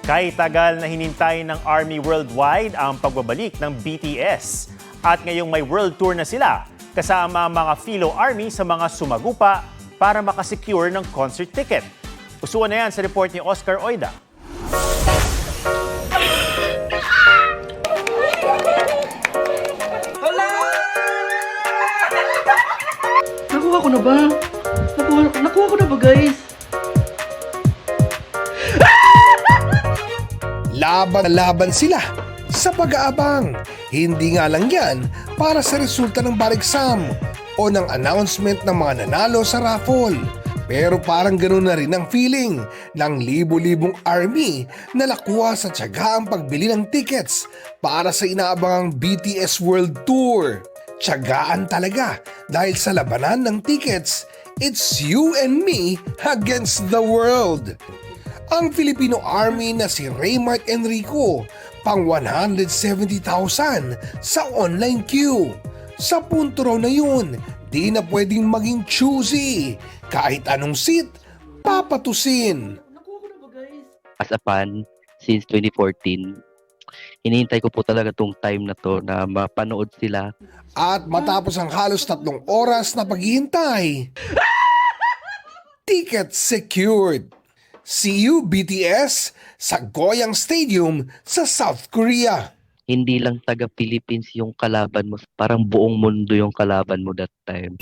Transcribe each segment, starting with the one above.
Kay tagal na hinintay ng Army Worldwide ang pagbabalik ng BTS. At ngayong may world tour na sila, kasama ang mga Philo Army sa mga sumagupa para makasecure ng concert ticket. Usuan na yan sa report ni Oscar Oida. Nakuha ko na ba? Nakuha ko na ba, guys? Laban sila sa pag-aabang. Hindi nga lang yan para sa resulta ng bar exam o ng announcement ng mga nanalo sa raffle. Pero parang ganoon na rin ang feeling ng libo-libong army na nakuha sa tiyagaang pagbili ng tickets para sa inaabangang BTS World Tour. Tiyagaan talaga dahil sa labanan ng tickets, it's you and me against the world. Ang Filipino Army na si Raymart Enrico, pang 170,000 sa online queue. Sa punto raw na yun, di na pwedeng maging choosy. Kahit anong seat, papatusin. Nakuha ko na ba, guys? As a fan, since 2014, hinihintay ko po talaga tong time na to na mapanood sila. At matapos ang halos 3 oras na paghihintay, ticket secured. See you BTS sa Goyang Stadium sa South Korea. Hindi lang taga-Philippines yung kalaban mo, parang buong mundo yung kalaban mo that time.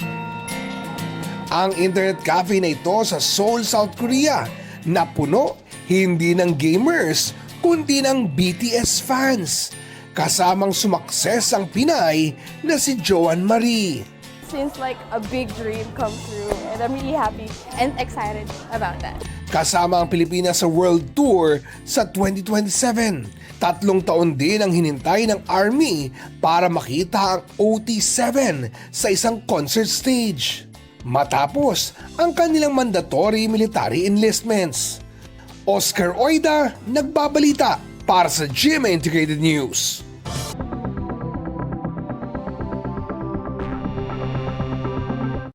Ang internet cafe na ito sa Seoul, South Korea na puno hindi ng gamers kundi ng BTS fans. Kasamang sumakses ang Pinay na si Joan Marie. Seems like a big dream come true and I'm really happy and excited about that. Kasama ang Pilipinas sa World Tour sa 2027. 3 taon din ang hinintay ng Army para makita ang OT7 sa isang concert stage. Matapos ang kanilang mandatory military enlistments. Oscar Oida, nagbabalita para sa GMA Integrated News.